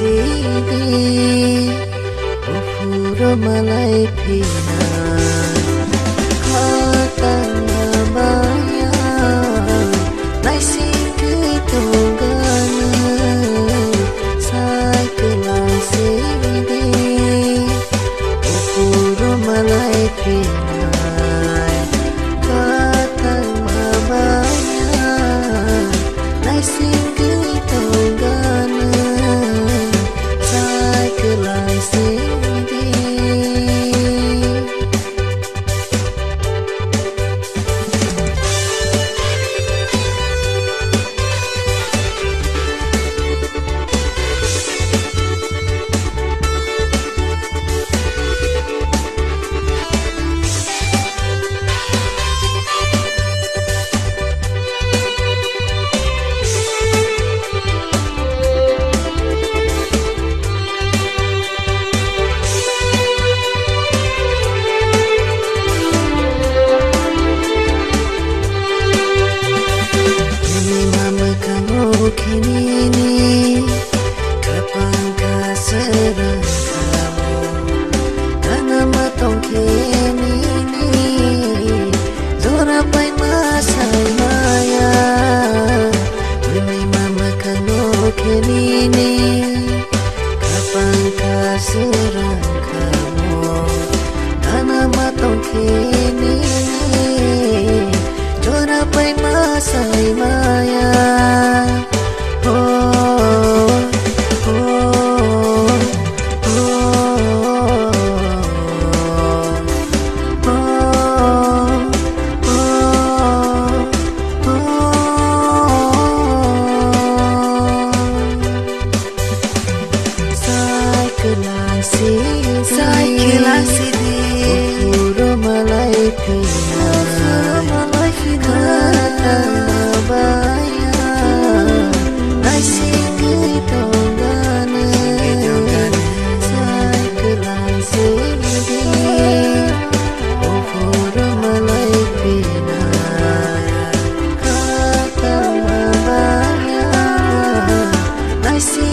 Sini ufuro malai pina katana maya naisi kitungana sai kelang sini ufuro malai pina katana maya naisi kini kapan kaserang kamu karena matong kini zora pai masai maya ini mama kano kini kapan kaserang kamu karena matong kini zora pai masai maya. Sai kelang sini ufuro malai pina katana maya naisi kitungana sai kelang sini ufuro malai pina katana maya naisi